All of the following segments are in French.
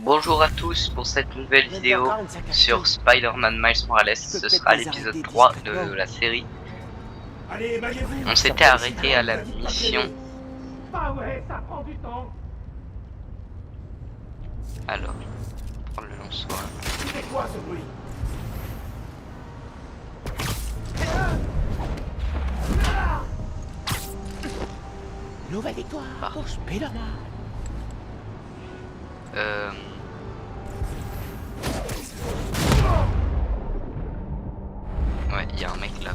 Bonjour à tous pour cette nouvelle vidéo sur Spider-Man Miles Morales. Ce sera l'épisode 3 de la série. Allez, maillez-vous. On s'était arrêté à la mission. Ah ouais, ça prend du temps. Alors, prendre le lance-soir. C'est quoi ce bruit? Nouvelle victoire pour Spider-Man. Ouais, il y a un mec là.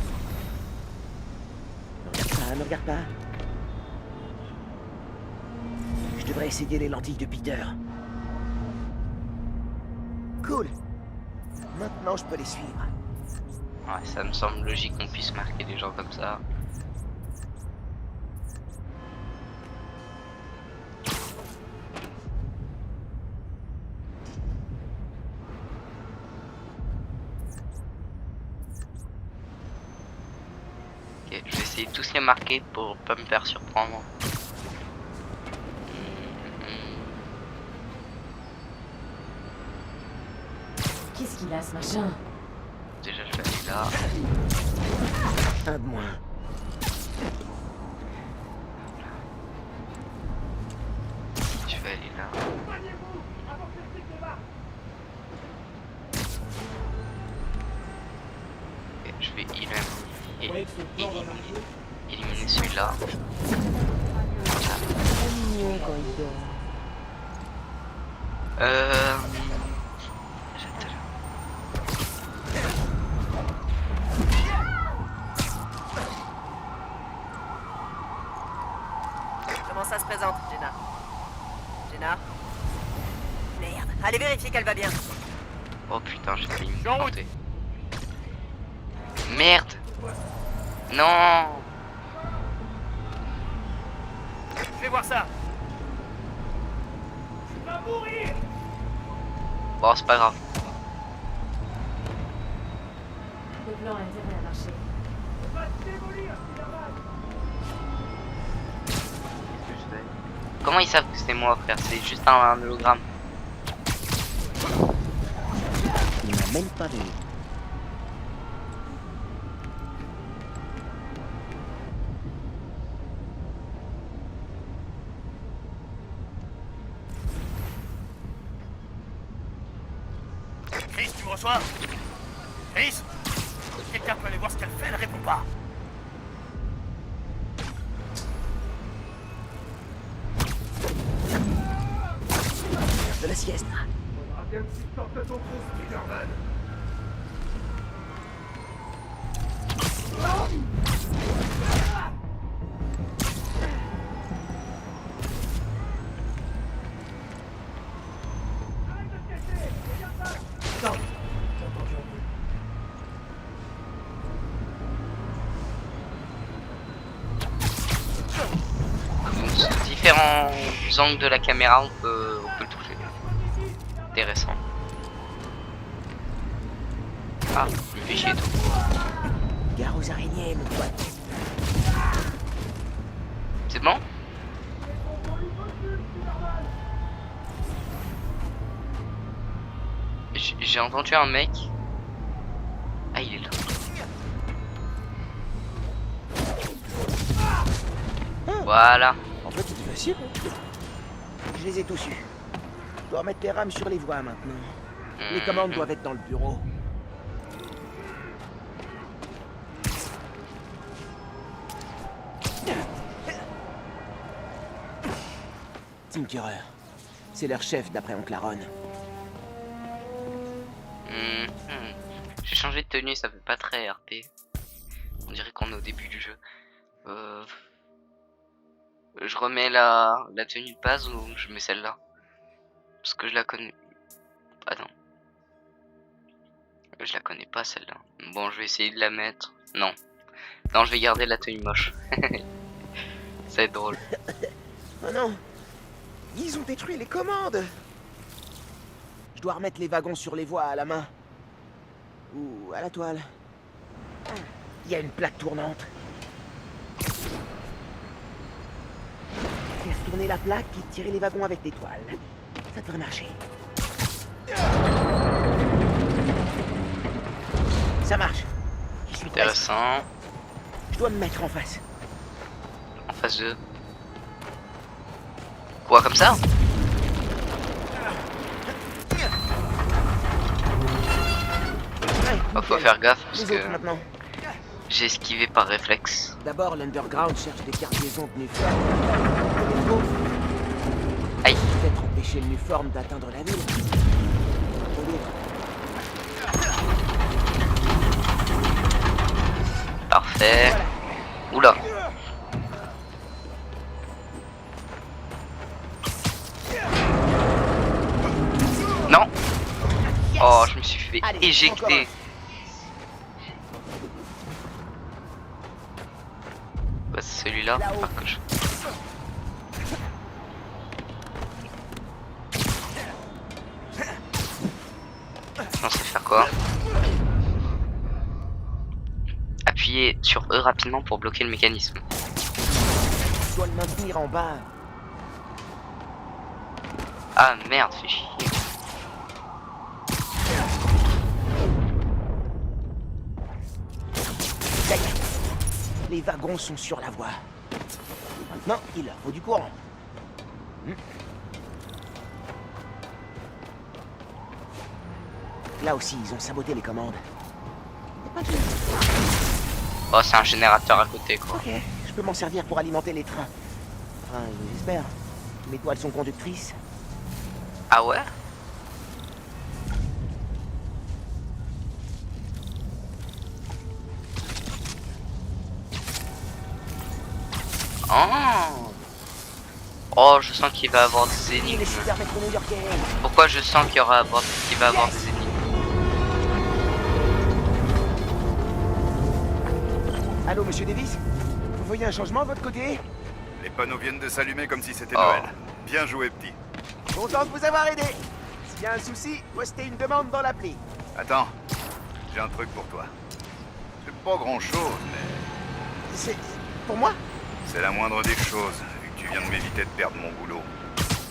Ne regarde pas. Je devrais essayer les lentilles de Peter. Cool. Maintenant, je peux les suivre. Ouais, ça me semble logique qu'on puisse marquer des gens comme ça. Ok, je vais essayer de tous les marquer pour pas me faire surprendre. Qu'est-ce qu'il a ce machin? Déjà je vais aller là. Un de moins. Je vais aller là. Maillez-vous avant que le type débarque. Ok, je vais éliminer celui-là. J'étais là. Comment ça se présente, Jenna? Jenna? Merde, allez vérifier qu'elle va bien. Oh putain, j'ai failli me planter. Merde! Non! Je vais voir ça. Tu vas mourir. Bon, c'est pas grave. Le plan a intérêt à marcher. On va te démolir, Spider-Man. Comment ils savent que c'est moi, frère? C'est juste un hologramme. Il m'a même pas vu. Chris, tu me reçois? Chris? Quelqu'un peut aller voir ce qu'elle fait, elle répond pas. De la sieste. Faudra bien que tu sortes de ton trou, Spider-Man. Arrête de te cacher. Regarde ça. Attends. J'ai entendu un bruit. Donc, sous différents angles de la caméra, on peut le toucher. Intéressant. Ah, il me fait chier tout. Gare aux araignées, mon pote. C'est bon? J'ai entendu un mec. Ah, il est là. Voilà. En fait, c'est facile. Je les ai tous eus. Je dois remettre les rames sur les voies maintenant. Les commandes doivent être dans le bureau. Tinkerer. C'est leur chef d'après Oncle Aaron. J'ai changé de tenue, ça fait pas très RP. On dirait qu'on est au début du jeu. Je remets la tenue de base ou je mets celle-là? Parce que je la connais. Attends. Je la connais pas celle-là. Bon, je vais essayer de la mettre. Non. Non, je vais garder la tenue moche. Ça va être drôle. Oh non! Ils ont détruit les commandes! Je dois remettre les wagons sur les voies à la main. Ou à la toile. Il y a une plaque tournante. Faire tourner la plaque et tirer les wagons avec des toiles. Ça devrait marcher. Ça marche. Je suis presque. Intéressant. Je dois me mettre en face. En phase 2. Quoi, comme ça? Ouais, Oh, faut nickel. faire gaffe parce Les autres que maintenant. j'ai esquivé par réflexe. D'abord, l'Underground cherche des cargaisons de Nuform. Et les autres, Aïe. peut-être empêcher le Nuform d'atteindre la ville. Et l'autre, Parfait. voilà. Oula. Non. Yes. Oh, je me suis fait Allez, éjecter. Bah, c'est celui-là. Là-haut. Par contre, non, c'est faire quoi? Appuyez sur E rapidement pour bloquer le mécanisme. Je dois le maintenir en bas. Ah merde, fais chier. Ça y est. Les wagons sont sur la voie. Maintenant, il leur faut du courant. Là aussi, ils ont saboté les commandes. Y a pas de- Oh, c'est un générateur à côté quoi. Ok, je peux m'en servir pour alimenter les trains. Enfin, j'espère. Mes toiles sont conductrices. Ah ouais? Oh. Oh, je sens qu'il va avoir des Et énigmes. les super métro new-yorkais. Pourquoi je sens qu'il y aura qu'il va avoir des énigmes? Allô, monsieur Davis? Vous voyez un changement de votre côté? Les panneaux viennent de s'allumer comme si c'était Oh. Noël. Bien joué, petit. Content de vous avoir aidé. S'il y a un souci, postez une demande dans l'appli. Attends, j'ai un truc pour toi. C'est pas grand-chose, mais C'est... pour moi? c'est la moindre des choses, vu que tu viens de m'éviter de perdre mon boulot.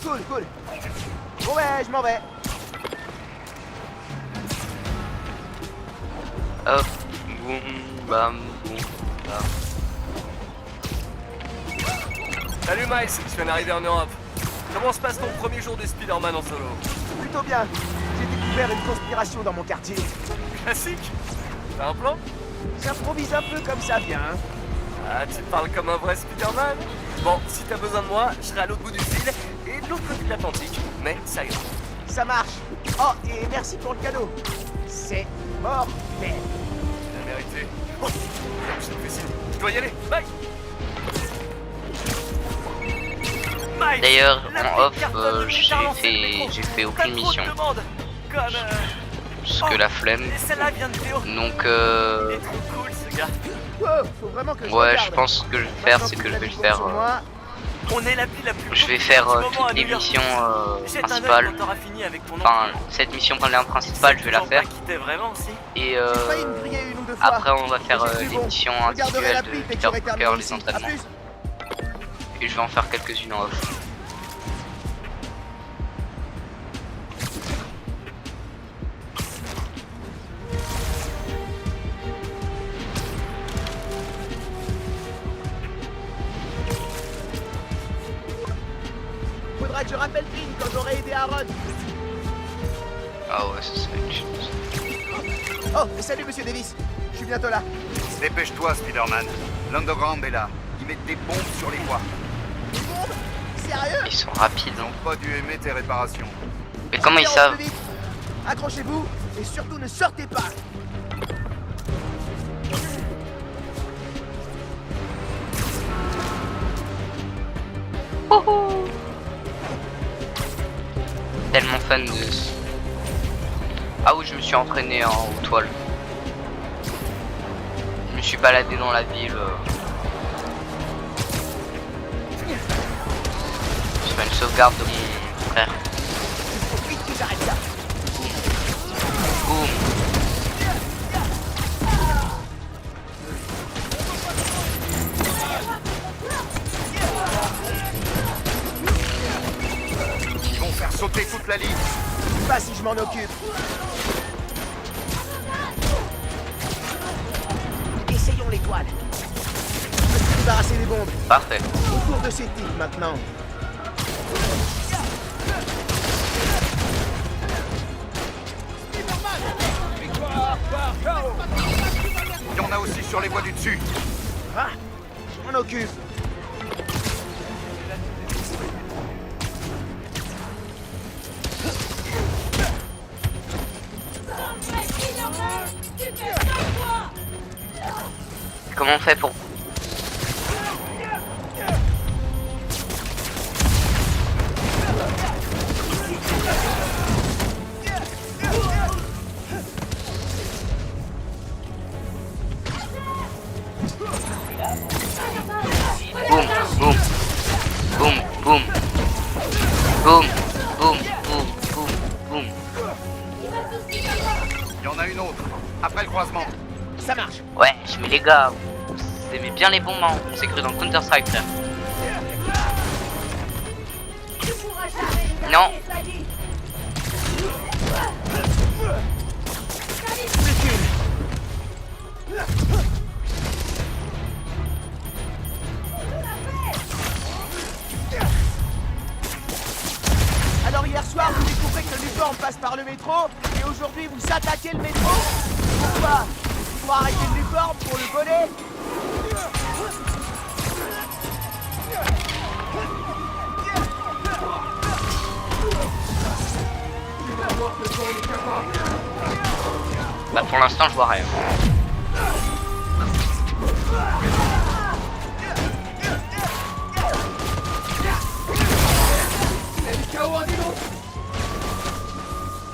Cool, cool. Bon ouais, je m'en vais. Hop, boum, bam, boum, bam. Salut Miles, je viens d'arriver en Europe. Comment se passe ton premier jour de Spider-Man en solo? Plutôt bien. J'ai découvert une conspiration dans mon quartier. Classique. T'as un plan? J'improvise un peu comme ça vient. Hein. Ah, tu parles comme un vrai Spider-Man? Bon, si t'as besoin de moi, je serai à l'autre bout du fil et de l'autre côté de l'Atlantique. Mais ça ira. Ça marche. Oh, et merci pour le cadeau. C'est mortel. Tu l'as mérité. Oh, je te fais signe. Je dois y aller. Bye. Miles, D'ailleurs, la en off, petite cartonne de Charles en fait le métro. j'ai fait T'as aucune trop de mission. demandes. Comme Parce que la flemme. Et celle-là vient de Théo. Donc, Il est trop cool ce gars. Wow, faut vraiment que je ouais, regarde. je pense que je vais faire, c'est que je vais le faire. On est l'appli la plus Je vais populaire faire du moment à toutes les New York. missions Jette un œil principales. quand t'auras fini avec ton Enfin, oncle. cette mission principale, je vais la faire. Qui t'est vraiment aussi. Et J'ai failli me griller une ou deux fois. après, on va faire J'ai les bon. missions Je regarderai individuelles l'appli de dès que Peter j'aurai Parker, terminé les ici. À entraînements. plus. Et je vais en faire quelques-unes en off. Faudra que je rappelle Finn quand j'aurai aidé Aaron. Ah ouais, ça serait une chose. Oh, salut monsieur Davis. Je suis bientôt là. Dépêche-toi, Spider-Man. L'Underground est là. Ils mettent des bombes sur les voies. Des bombes? Sérieux? Ils sont rapides. Ils Hein. n'ont pas dû aimer tes réparations. Mais comment ils Allez, on savent? plus vite. Accrochez-vous et surtout ne sortez pas. Tellement fan de... Ah oui, je me suis entraîné en haut toile. Je me suis baladé dans la ville. Je fais une sauvegarde de mon frère. Faut vite que j'arrête ça. Boum. Ils vont faire sauter toute la ligne. pas si je m'en occupe. Essayons l'étoile. Je me suis débarrassé des bombes. Parfait. Autour de ces types maintenant. Il y en a aussi sur les voies du dessus. Ah, je m'en occupe. Comment on fait pour... Boum, boum, boum, boum, boum, boum, boum, boum, boum. Il y en a une autre. Après le croisement. Ça marche. Ouais, mais les gars, vous aimez bien les bombes, hein. On s'est cru dans Counter-Strike, frère. Non. Alors hier soir, vous découvrez que l'uniforme passe par le métro, et aujourd'hui vous attaquez le métro. Pourquoi? Pour arrêter l'uniforme, pour le voler? Bah pour l'instant je vois rien.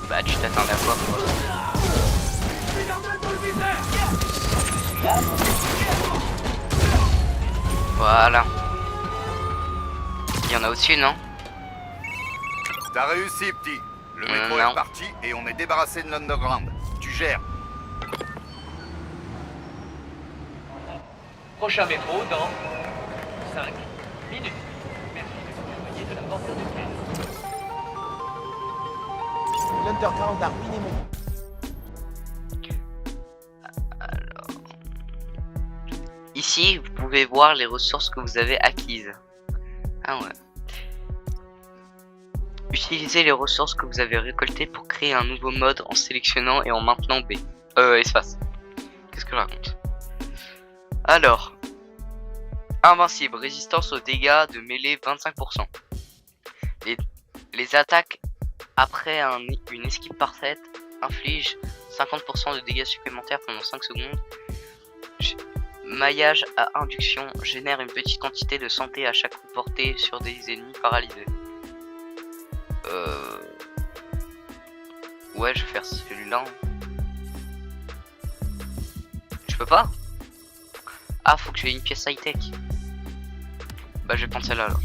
Bah tu t'attendais à quoi? Voilà. Il y en a au-dessus, non? T'as réussi, petit. Le métro non. est parti et on est débarrassé de l'underground. Tu gères. Prochain métro dans 5 minutes. Merci de vous éloigner de la porte industrielle. L'underground a ruiné mon... Ici, vous pouvez voir les ressources que vous avez acquises. Ah ouais. Utilisez les ressources que vous avez récoltées pour créer un nouveau mode en sélectionnant et en maintenant B. Espace. Qu'est-ce que je raconte? Alors. Invincible. Résistance aux dégâts de mêlée 25%. Les attaques après une esquive parfaite infligent 50% de dégâts supplémentaires pendant 5 secondes. Maillage à induction génère une petite quantité de santé à chaque coup porté sur des ennemis paralysés. Ouais, je vais faire celui-là. Je peux pas? Ah, faut que j'ai une pièce high-tech. Bah, je vais prendre celle-là alors.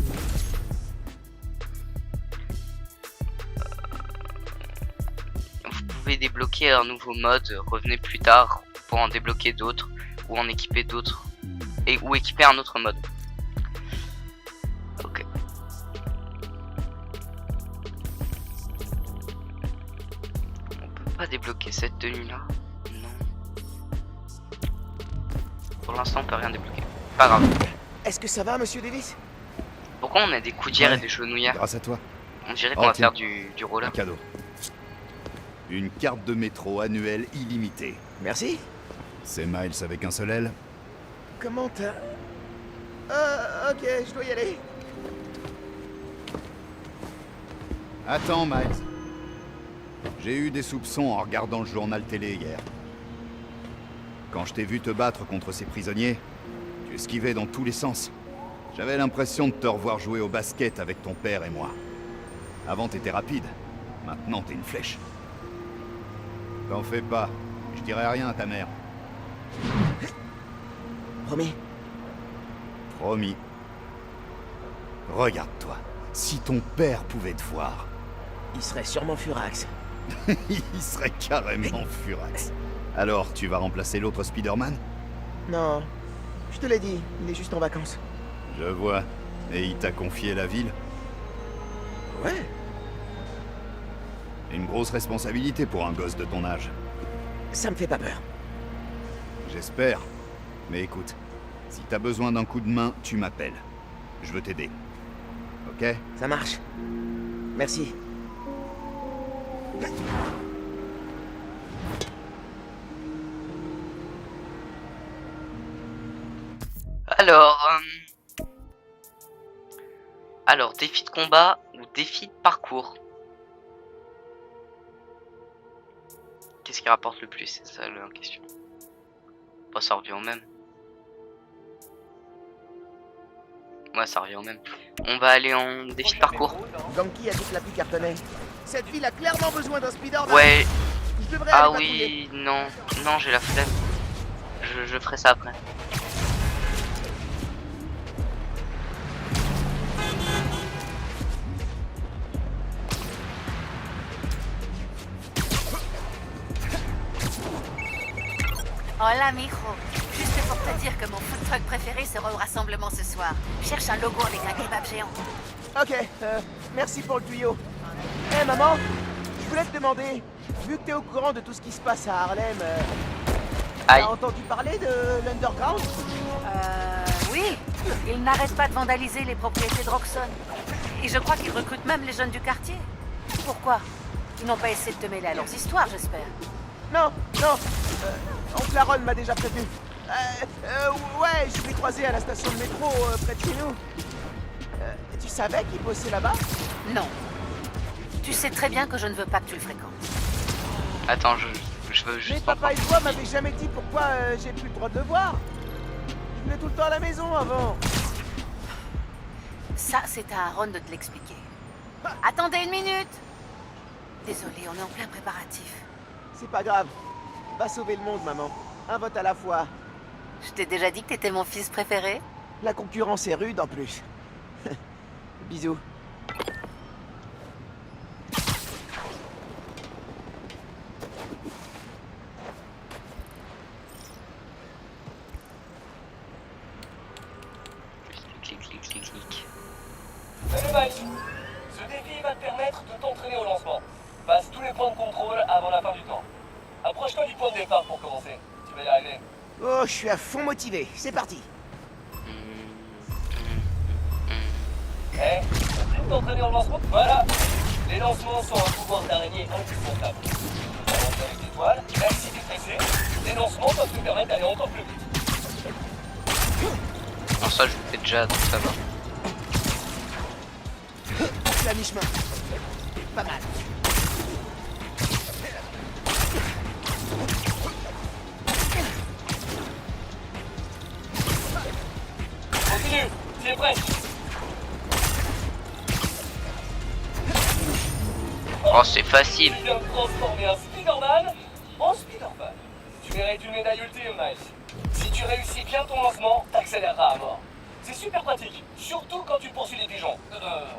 Vous pouvez débloquer un nouveau mode, revenez plus tard pour en débloquer d'autres ou en équiper d'autres ou équiper un autre mode. Ok. On peut pas débloquer cette tenue là. Non. Pour l'instant on peut rien débloquer. Pas grave. Est-ce que ça va, monsieur Davis? Pourquoi on a des coudières Ouais. et des genouillères? Grâce à toi. On dirait Oh, qu'on va tiens. faire du roller. Un cadeau. Une carte de métro annuelle illimitée. Merci. C'est Miles avec un seul L. Comment t'as... ok, je dois y aller. Attends, Miles. J'ai eu des soupçons en regardant le journal télé hier. Quand je t'ai vu te battre contre ces prisonniers, tu esquivais dans tous les sens. J'avais l'impression de te revoir jouer au basket avec ton père et moi. Avant, t'étais rapide. Maintenant, t'es une flèche. T'en fais pas. Je dirai rien à ta mère. Promis. Promis. Regarde-toi. Si ton père pouvait te voir, Il serait sûrement furax. il serait carrément furax. Alors, tu vas remplacer l'autre Spider-Man? Non, je te l'ai dit, il est juste en vacances. Je vois. Et il t'a confié la ville? Ouais. Une grosse responsabilité pour un gosse de ton âge. Ça me fait pas peur. J'espère. Mais écoute, si t'as besoin d'un coup de main, tu m'appelles. Je veux t'aider. Ok? Ça marche. Merci. Alors, défi de combat ou défi de parcours? Qu'est-ce qui rapporte le plus? C'est ça la question. Bon, ça revient au même. Ouais, ça revient au même. On va aller en défi de parcours. Ganki a dit que la pluie cartonnait. Cette ville a clairement besoin d'un Spider-Man. Ouais. Je devrais Ah aller patrouiller. oui, non. Non, j'ai la flemme. Je ferai ça après. Hola, mijo. Juste pour te dire que mon food truck préféré sera au rassemblement ce soir. Cherche un logo avec un kebab géant. Ok, merci pour le tuyau. Hé maman, je voulais te demander, vu que t'es au courant de tout ce qui se passe à Harlem, Aïe. t'as entendu parler de l'Underground? Oui. Ils n'arrêtent pas de vandaliser les propriétés de Roxxon. Et je crois qu'ils recrutent même les jeunes du quartier. Pourquoi? Ils n'ont pas essayé de te mêler à leurs histoires, j'espère. Non, non, Oncle Aaron m'a déjà prévenu. Ouais, je l'ai croisé à la station de métro près de chez nous. Tu savais qu'il bossait là-bas? Non. Tu sais très bien que je ne veux pas que tu le fréquentes. Attends, je veux Mais juste papa et entendre. toi m'avaient jamais dit pourquoi j'ai plus le droit de le voir. Je venais tout le temps à la maison avant. Ça, c'est à Aaron de te l'expliquer. Attendez une minute. Désolé, on est en plein préparatif. C'est pas grave. Va sauver le monde, maman. Un vote à la fois. Je t'ai déjà dit que t'étais mon fils préféré? La concurrence est rude en plus. Bisous. Clic, clic, clic, clic. Salut Miles. Ce défi va te permettre de t'entraîner au lancement. Passe tous les points de contrôle avant la fin du temps. Approche-toi du point de départ pour commencer. Tu vas y arriver. Oh, je suis à fond motivé. C'est parti. Eh, t'as prêt de t'entraîner au lancement? Voilà. Les lancements sont un pouvoir d'araignée indispensable. Tu vas lancer avec l'étoile, même si t'es stressé, les lancements peuvent te permettre d'aller encore plus vite. Non, ça je le fais déjà, donc ça va. Je suis à mi-chemin. Pas mal. Continue, tu es prêt. Oh, c'est facile. Tu viens de transformer un Spider-Man en Spider-Man. Tu mérites une médaille ultime, Miles. Si tu réussis bien ton lancement, t'accéléreras à mort. C'est super pratique, surtout quand tu poursuis des pigeons.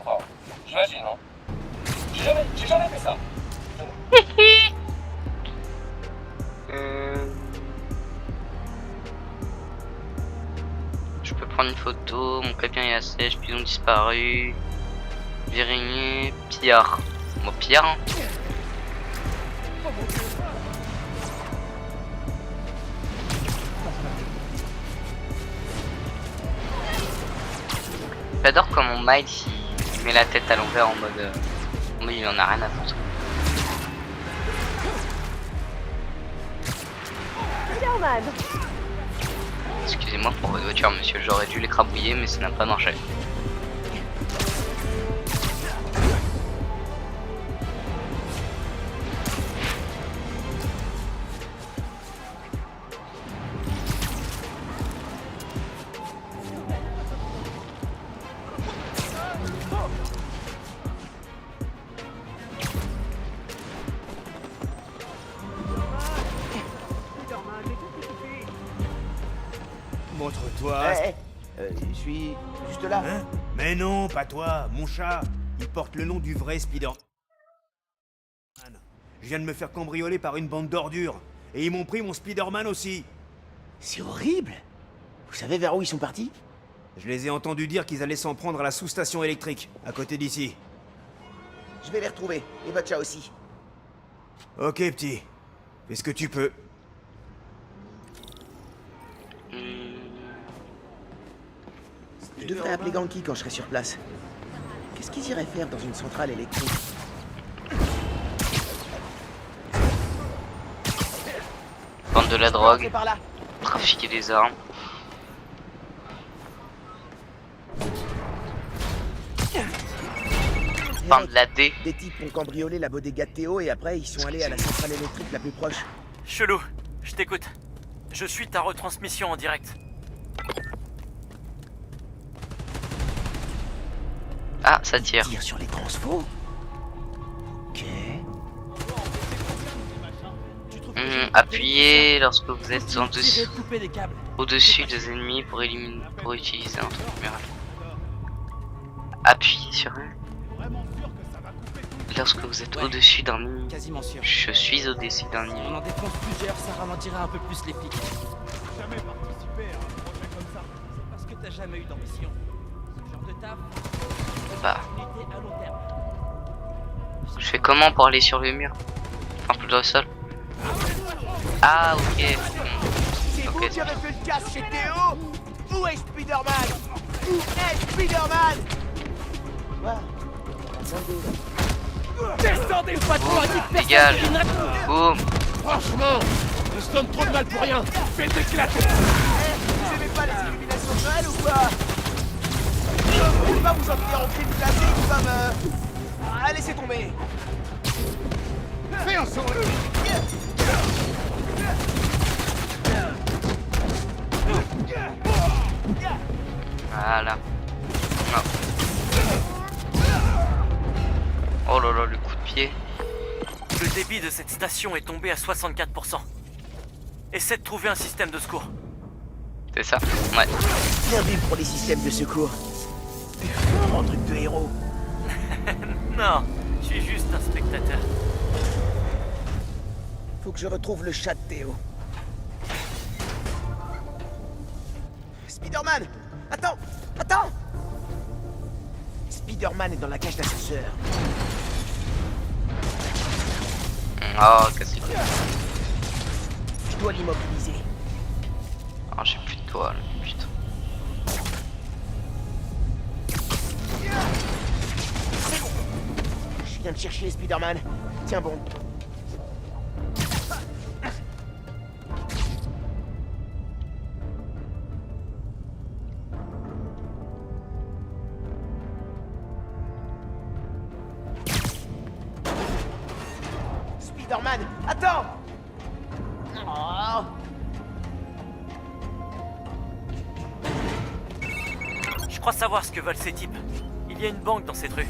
Enfin, j'imagine, hein. J'ai jamais fait ça. Je peux prendre une photo, mon camion est à sèche, pigeon disparu. Virigné, pillard. Bon, pillard, hein. J'adore comment Miles il met la tête à l'envers en mode il en a rien à foutre. Excusez-moi pour votre voiture, monsieur, j'aurais dû l'écrabouiller mais ça n'a pas marché. Montre-toi. Je suis juste là. Hein? Mais non, pas toi, mon chat. Il porte le nom du vrai Spider-Man. Je viens de me faire cambrioler par une bande d'ordures. Et ils m'ont pris mon Spider-Man aussi. C'est horrible. Vous savez vers où ils sont partis? Je les ai entendus dire qu'ils allaient s'en prendre à la sous-station électrique, à côté d'ici. Je vais les retrouver. Et votre chat aussi. Ok, petit. Fais ce que tu peux. Je devrais appeler Ganki quand je serai sur place. Qu'est-ce qu'ils iraient faire dans une centrale électrique? Vendre de la drogue, Par là. trafiquer des armes. Vendre de la D. Des types ont cambriolé la bodega de Théo et après ils sont allés à la centrale électrique la plus proche. Chelou, je t'écoute. Je suis ta retransmission en direct. Ah, ça tire. Tire sur les transfos. Ok. Appuyez lorsque vous êtes en dessous, couper des câbles. au-dessus des ennemis pour éliminer, pour utiliser un truc miracle. Appuyez sur un. Lorsque vous êtes au-dessus d'un ennemi. Quasiment sûr. Je suis au-dessus d'un On ennemi. en défonce plusieurs, ça ralentira un peu plus les flics. Jamais participé à un projet comme ça. C'est parce que t'as jamais eu d'ambition. Ce genre de taf, Bah, unité à long terme. je fais comment pour aller sur le mur? Enfin, plutôt au sol. Ah, ok. C'est Ok, vous qui avez fait le casse chez Théo? Où est Spider-Man? Où est Spider-Man? Voilà. Descendez le patron a dit que personne Dégage. devinerait. Boum. Franchement, on se donne trop de mal pour rien. Faites éclater. Vous aimez pas les illuminations de Noël ou pas? Je vais pas vous envoyer en film classique comme Ah, laissez tomber. Fais un saut. Voilà. Non. Oh là là, le coup de pied. Le débit de cette station est tombé à 64%. Essaie de trouver un système de secours. C'est ça? Ouais. Bien vu pour les systèmes de secours. Vraiment truc de héros. Non, je suis juste un spectateur. Faut que je retrouve le chat de Théo. Spider-Man! Attends! Attends! Spider-Man est dans la cage d'ascenseur. Oh, cassez. Je dois l'immobiliser. Oh, j'ai plus de toile. Putain. Je viens de chercher les Spider-Man. Tiens bon. Spider-Man, attends! Oh. Je crois savoir ce que veulent ces types. Il y a une banque dans cette rue.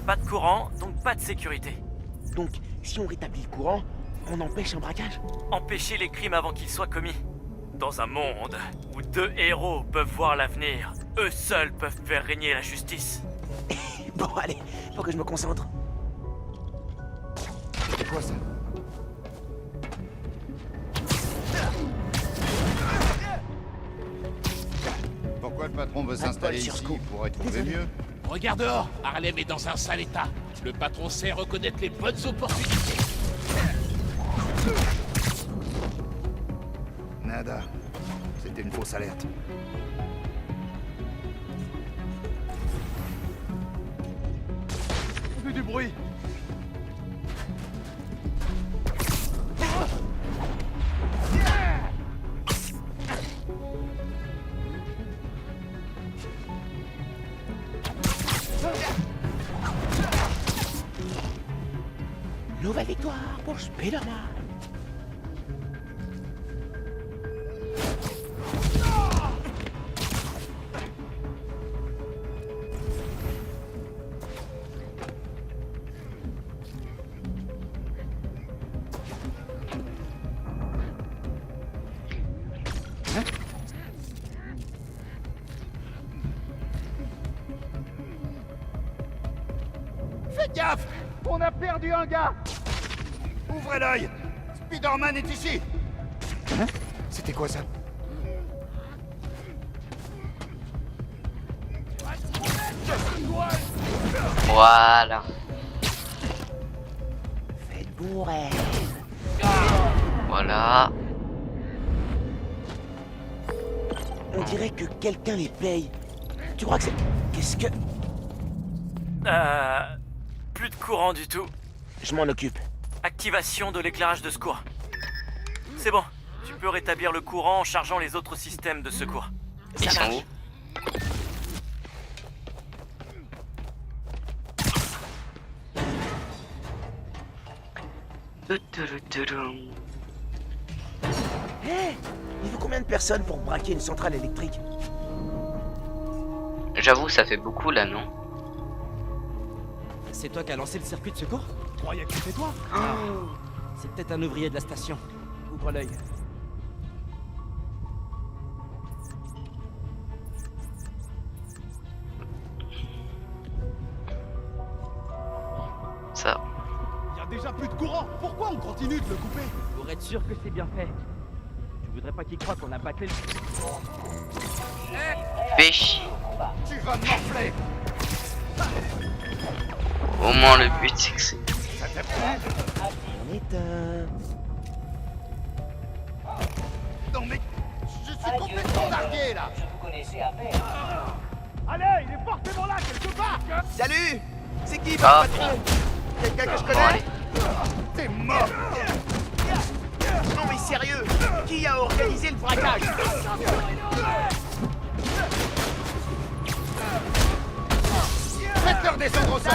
Pas de courant, donc pas de sécurité. Donc, si on rétablit le courant, on empêche un braquage? Empêcher les crimes avant qu'ils soient commis. Dans un monde où deux héros peuvent voir l'avenir, eux seuls peuvent faire régner la justice. Bon, allez, faut que je me concentre. C'est quoi ça? Pourquoi le patron veut s'installer sur ici? coup. Il pourrait trouver Désolé. mieux. Regarde dehors, Harlem est dans un sale état. Le patron sait reconnaître les bonnes opportunités. Nada. C'était une fausse alerte. On fait du bruit. Nouvelle victoire pour Spider-Man. Faites gaffe! On a perdu un gars! Ouvrez l'œil! Spider-Man est ici! Hein? C'était quoi ça? Voilà. Faites bon rêve. Voilà. On dirait que quelqu'un les paye. Tu crois que c'est... Qu'est-ce que... Plus de courant du tout. Je m'en occupe. Activation de l'éclairage de secours. C'est bon, tu peux rétablir le courant en chargeant les autres systèmes de secours. Ils sont où? Hé, il faut combien de personnes pour braquer une centrale électrique? J'avoue, ça fait beaucoup là, non? C'est toi qui as lancé le circuit de secours? Je croyais que c'était toi. C'est peut-être un ouvrier de la station. Ouvre l'œil. Ça. Il y a déjà plus de courant. Pourquoi on continue de le couper? Pour être sûr que c'est bien fait. Je voudrais pas qu'il croie qu'on a bâclé le... Fais chier. Tu vas m'enfler. Au moins le but c'est que c'est... On est un... Non mais... Je suis complètement largué là. Je vous connaissais à peine. Allez, il est forcément là quelque part. Salut! C'est qui, Ah. votre patron? Quelqu'un que je Bon, connais? allez. T'es mort. Non mais sérieux! Qui a organisé le braquage? Faites-leur descendre au sol.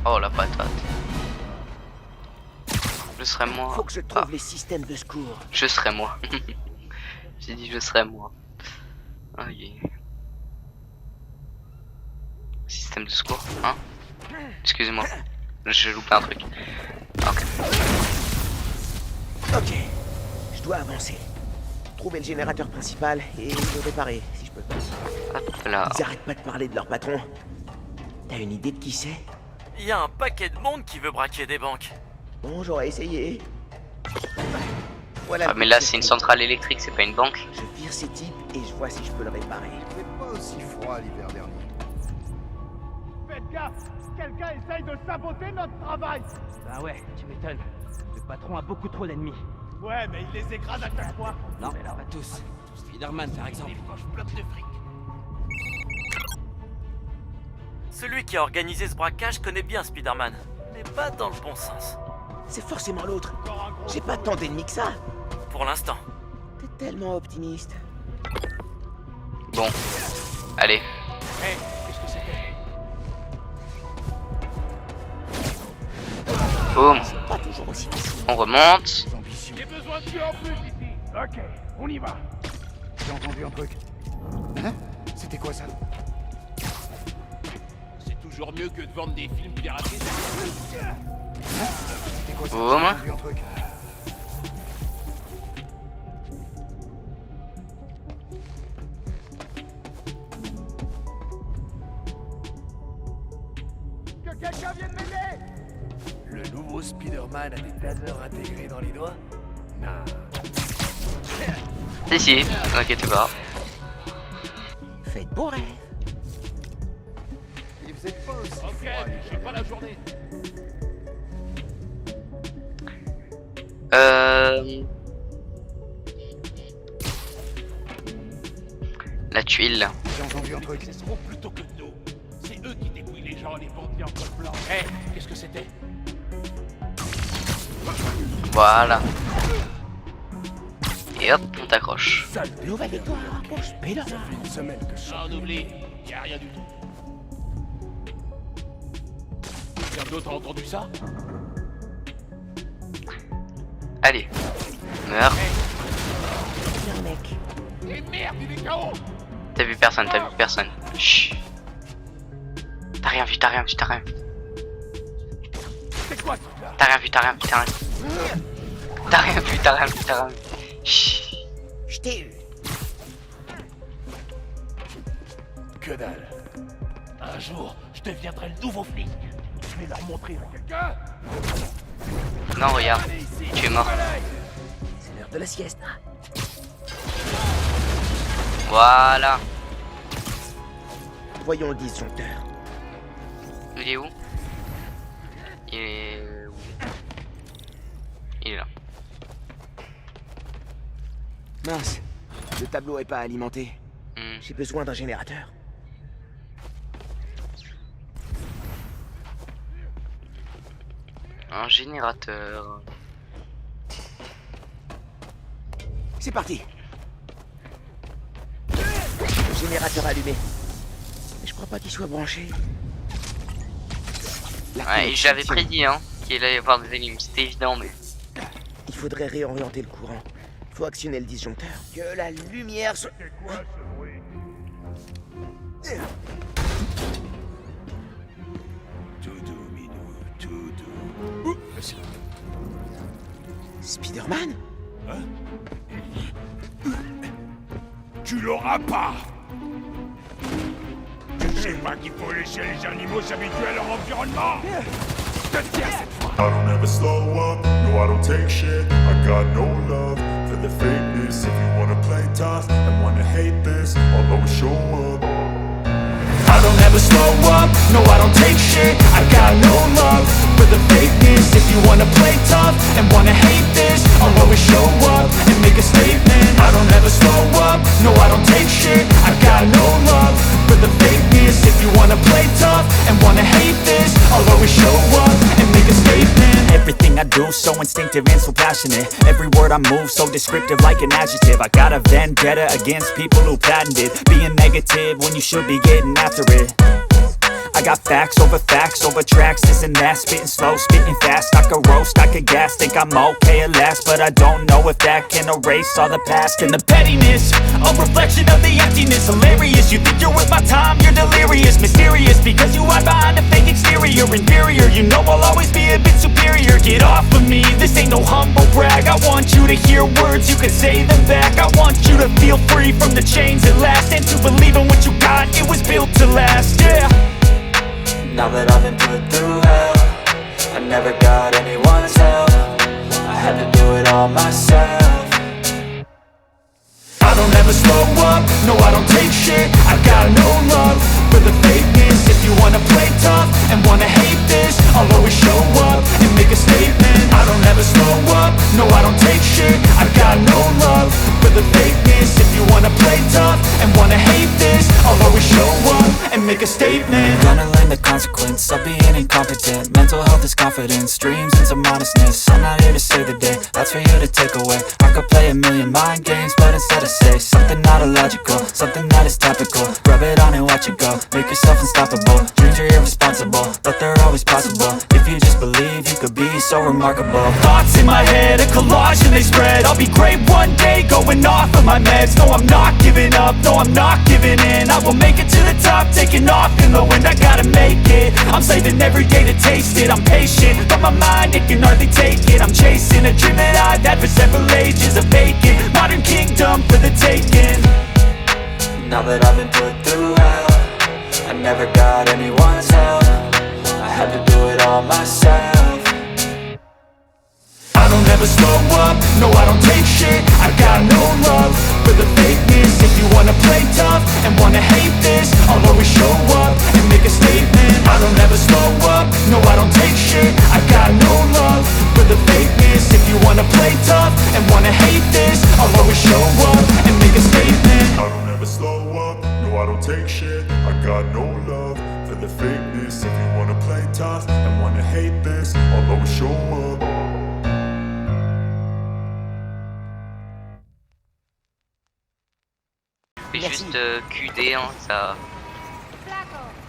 Oh la patate. Je serai moi. Faut que je trouve Ah, les systèmes de secours. je serai moi. J'ai dit je serai moi. Ah, système de secours, hein? Excusez-moi. J'ai loupé un truc. Ok. Ok. Je dois avancer. Trouver le générateur principal et le réparer, si je peux. Hop là. Ils arrêtent pas de parler de leur patron. T'as une idée de qui c'est? Il y a un paquet de monde qui veut braquer des banques. Bon, j'aurais essayé. Voilà. Ah mais là c'est une centrale électrique, c'est pas une banque. Je vire ces types et je vois si je peux le réparer. C'est pas aussi froid l'hiver dernier. Faites gaffe. Quelqu'un essaye de saboter notre travail. Bah ouais, tu m'étonnes. Le patron a beaucoup trop d'ennemis. Ouais, mais il les écrase à chaque fois. Non, pas tous. Spider-Man, par exemple. Celui qui a organisé ce braquage connaît bien Spider-Man, mais pas dans le bon sens. C'est forcément l'autre. J'ai pas tant d'ennemis que ça. Pour l'instant. T'es tellement optimiste. Bon. Allez. Hé, qu'est-ce que c'était? Boum. Pas toujours aussi facile. On remonte. J'ai besoin de tuer en plus ici. Ok, on y va. J'ai entendu un truc. Hein? C'était quoi ça? C'est toujours mieux que de vendre des films piratés. C'était quoi ça? Boum. J'ai entendu un truc. Que quelqu'un vienne m'aider. Le nouveau Spider-Man a des tasers intégrés dans les doigts? Non. Si si, t'inquiète pas. Faites bon rêve. Il faisait pas aussi Ok, froid j'ai pas la journée. La tuile. J'ai entendu un truc. Ce seront plutôt que nous. C'est eux qui dépouillent les gens, les bandits en col blanc. Hé, qu'est-ce que c'était? Voilà. Et hop, on t'accroche. Nouvelle victoire pour Spider-Man. Une semaine que je Non, on oublie. Y a rien du tout. Quelqu'un d'autre a entendu ça? Allez. Meurs. Bien, mec. Et merde, il est KO! T'as vu personne, t'as vu personne. Chut. T'as rien vu, t'as rien vu, t'as rien vu. C'est quoi ce truc-là? T'as rien vu, t'as rien vu, t'as rien vu. T'as rien vu, t'as rien vu, t'as rien vu. Chut. Je t'ai eu. Que dalle. Un jour, je deviendrai le nouveau flic. Je vais leur montrer à quelqu'un. Non, regarde. Tu es mort. C'est l'heure de la sieste. Voilà. Voyons le disjoncteur. Il est où? Il est où? Il est là. Mince, le tableau est pas alimenté. Hmm. J'ai besoin d'un générateur. Un générateur. C'est parti. Le générateur allumé. Mais je crois pas qu'il soit branché. La Ouais, connexion j'avais tient. prédit hein, qu'il allait y avoir des énigmes, c'était évident mais... Il faudrait réorienter le courant. Il faut actionner le disjoncteur. Que la lumière soit... Spider-Man? Tu l'auras pas. Tu sais pas qu'il faut laisser les animaux s'habituer à leur environnement. Je te tiens cette fois. I don't ever slow up, no I don't take shit. I got no love for the fakeness. If you wanna play tough and wanna hate this, I'll always show up. I don't ever slow up, no I don't take shit. I got no love for the fakeness. If you wanna play tough and wanna hate this, I'll always show up and make a statement. I don't ever slow up, no I don't take shit. I got no love for the fakeness. If you wanna play tough and wanna hate this, I'll always show up and make a statement. Everything I do so instinctive and so passionate. Every word I move so descriptive like an adjective. I got a vendetta against people who patented being negative when you should be getting after it. I got facts over tracks, this and that. Spitting slow, spitting fast. I could roast, I could gas. Think I'm okay at last, but I don't know if that can erase all the past. And the pettiness, a reflection of the emptiness. Hilarious, you think you're worth my time, you're delirious. Mysterious, because you hide behind a fake exterior. Inferior, you know I'll always be a bit superior. Get off of me, this ain't no humble brag. I want you to hear words, you can say them back. I want you to feel free from the chains at last, and to believe in what you got, it was built to last, yeah. Now that I've been put through hell, I never got anyone's help. I had to do it all myself. I don't ever slow up, no I don't take shit. I got no love for the fakeness. If you wanna play tough and wanna hate this, I'll always show up and make a statement. I don't ever slow up, no I don't take shit. I got no love for the fakeness. If you wanna play tough and wanna hate this, I'll always show up and make a statement. Gonna learn the consequence of being incompetent. Mental health is confidence, dreams and some modestness. I'm not here to save the day, that's for you to take away. I could play a million mind games, but instead I say something not illogical, something that is topical. Rub it on and watch it go, make yourself unstoppable. Dreams are irresponsible, but they're always possible. If you just believe, you could be so remarkable. Thoughts in my head, a collage and they spread. I'll be great one day, going off of my meds. No, I'm not giving up, no, I'm not giving in. I will make it to the top, taking off in the wind. I gotta make it, I'm saving every day to taste it. I'm patient, but my mind, it can hardly take it. I'm chasing a dream that I've had for several ages. A vacant, modern kingdom for the taking. Now that I've been put through hell, I never got anyone's help. I had to do it all myself. I don't ever slow up, no I don't take shit. I got no love for the fakeness. If you wanna play tough and wanna hate this, I'll always show up and make a statement. I don't ever slow up, no I don't take shit. I got no love for the fakeness. If you wanna play tough and wanna hate this, I'll always show up and make a statement. I don't ever slow up, no I don't take shit. I got no love for the fakeness. If you wanna play tough and wanna hate this, I'll always show up. Je vais juste QD, hein, ça...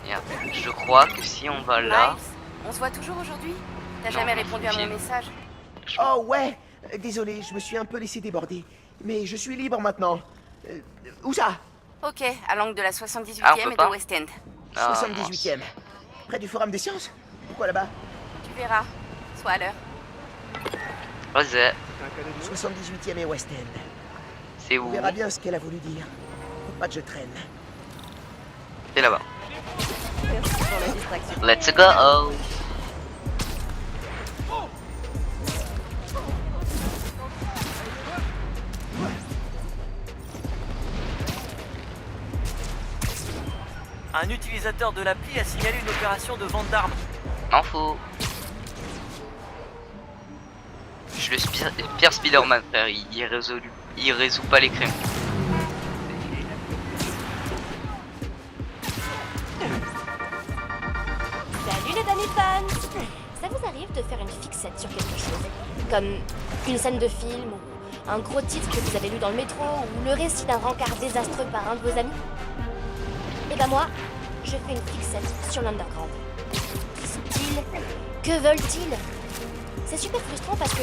Merde. Je crois que si on va là... Miles, on se voit toujours aujourd'hui? T'as Non, jamais non, répondu à mon j'ai- message. Oh ouais, désolé, je me suis un peu laissé déborder. Mais je suis libre maintenant. Où ça? Ok, à l'angle de la 78e Ah, on peut et pas de West End. Ah, 78e. Près du Forum des Sciences? Pourquoi là-bas? Tu verras. Sois à l'heure. Vas-y, 78e et West End. c'est On où? verra bien ce qu'elle a voulu dire. Faut pas que je traîne. C'est là-bas. Merci pour la distraction. Let's go! Oh. un utilisateur de l'appli a signalé une opération de vente d'armes. M'en fous. Je suis le pire Spider-Man, frère. Il résout pas les crimes. Salut les amis fans! Ça vous arrive de faire une fixette sur quelque chose? Comme une scène de film, ou un gros titre que vous avez lu dans le métro, ou le récit d'un rencard désastreux par un de vos amis? Et ben moi, je fais une fixette sur l'underground. Qui sont-ils? Que veulent-ils? C'est super frustrant parce que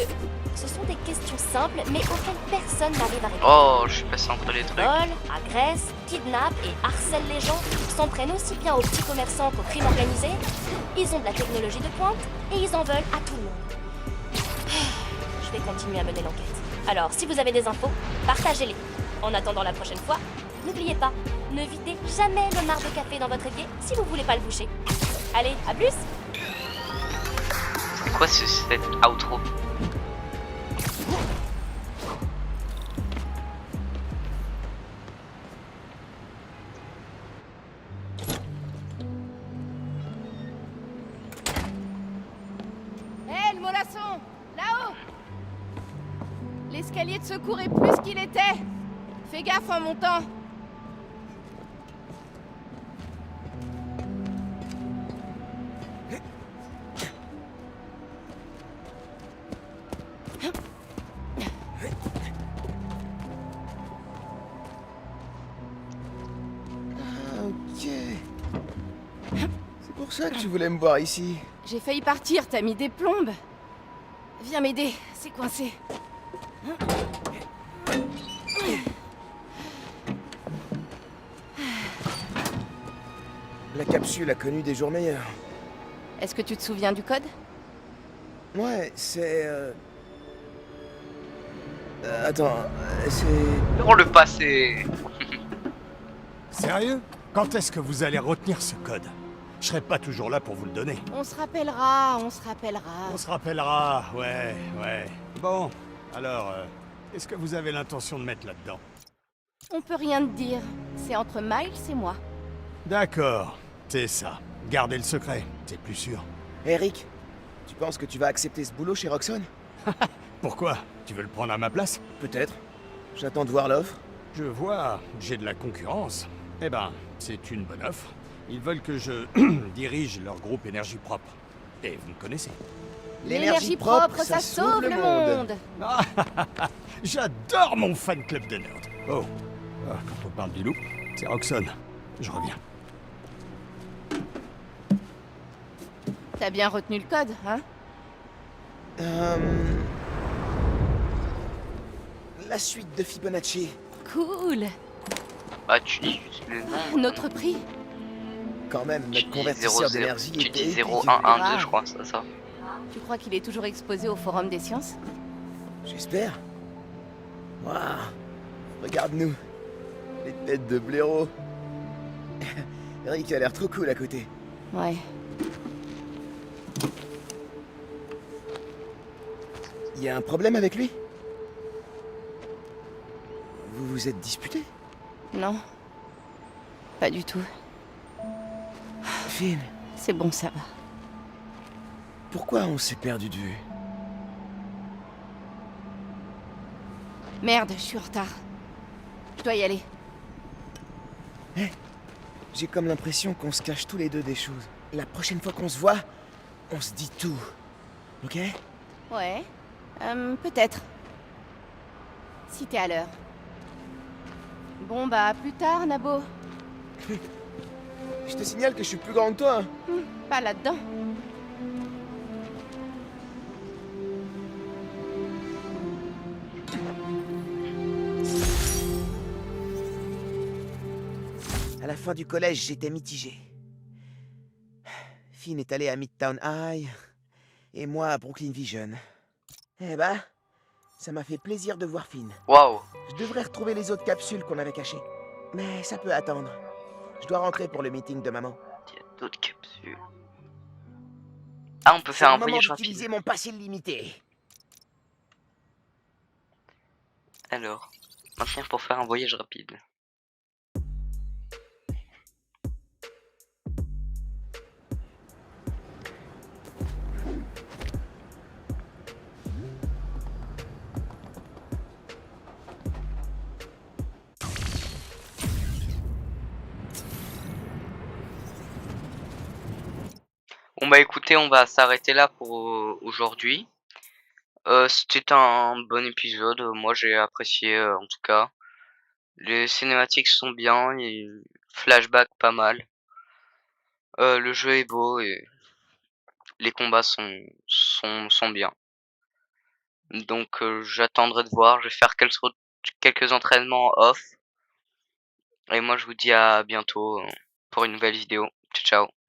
ce sont des questions simples, mais auxquelles personne n'arrive à répondre. Oh, je suis passé entre les trucs. Volent, agressent, kidnappent et harcèlent les gens, s'en prennent aussi bien aux petits commerçants qu'aux crimes organisés. Ils ont de la technologie de pointe et ils en veulent à tout le monde. Je vais continuer à mener l'enquête. Alors, si vous avez des infos, partagez-les. En attendant la prochaine fois, n'oubliez pas, ne videz jamais le marc de café dans votre évier si vous voulez pas le boucher. Allez, à plus! C'est quoi cette outro? Hé, le mollasson! Là-haut! L'escalier de secours est plus qu'il était! Fais gaffe en montant! Ok. C'est pour ça que tu voulais me voir ici. J'ai failli partir, t'as mis des plombes. Viens m'aider, c'est coincé. La capsule a connu des jours meilleurs. Est-ce que tu te souviens du code? Ouais, c'est... attends, c'est... Oh, le passé. Sérieux? Quand est-ce que vous allez retenir ce code? Je serai pas toujours là pour vous le donner. On se rappellera, on se rappellera. On se rappellera, ouais. Bon, alors, qu'est-ce que vous avez l'intention de mettre là-dedans? On peut rien te dire. C'est entre Miles et moi. D'accord, c'est ça. Gardez le secret, c'est plus sûr. Eric, tu penses que tu vas accepter ce boulot chez Roxxon? Pourquoi? Tu veux le prendre à ma place? Peut-être. J'attends de voir l'offre. Je vois, j'ai de la concurrence. Eh ben, c'est une bonne offre. Ils veulent que je dirige leur groupe énergie propre. Et vous me connaissez. L'énergie propre, ça sauve le monde. J'adore mon fan club de nerds. Oh, quand on parle du loup, c'est Roxxon. Je reviens. T'as bien retenu le code, hein? La suite de Fibonacci. Cool. Ah, tu dis juste le nom. Notre prix? Quand même, Tu notre dis convertisseur 0, d'énergie tu était dis épique. 0112, je crois, c'est ça. Tu crois qu'il est toujours exposé au Forum des Sciences? J'espère. Waouh. Regarde-nous. Les têtes de blaireaux. Eric a l'air trop cool à côté. Ouais. Y a un problème avec lui? Vous vous êtes disputé? Non. Pas du tout. Finn. C'est bon, ça va. Pourquoi on s'est perdu de vue? Merde, je suis en retard. Je dois y aller. Hé, j'ai comme l'impression qu'on se cache tous les deux des choses. La prochaine fois qu'on se voit, on se dit tout. Ok? Ouais. Peut-être. Si t'es à l'heure. Bon bah, à plus tard, Nabo. Je te signale que je suis plus grand que toi. Pas là-dedans. À la fin du collège, j'étais mitigé. Finn est allé à Midtown High, et moi à Brooklyn Vision. Eh ben, ça m'a fait plaisir de voir Finn. Waouh. Je devrais retrouver les autres capsules qu'on avait cachées. Mais ça peut attendre. Je dois rentrer pour le meeting de maman. Il y a d'autres capsules. Ah, on peut faire un voyage d'utiliser rapide. mon passé limité. Alors, maintenir pour faire un voyage rapide. bah écoutez, on va s'arrêter là pour aujourd'hui. C'était un bon épisode, moi j'ai apprécié en tout cas. Les cinématiques sont bien, et flashback pas mal. Le jeu est beau et les combats sont bien. Donc j'attendrai de voir, je vais faire quelques entraînements off. Et moi je vous dis à bientôt pour une nouvelle vidéo. Ciao ciao.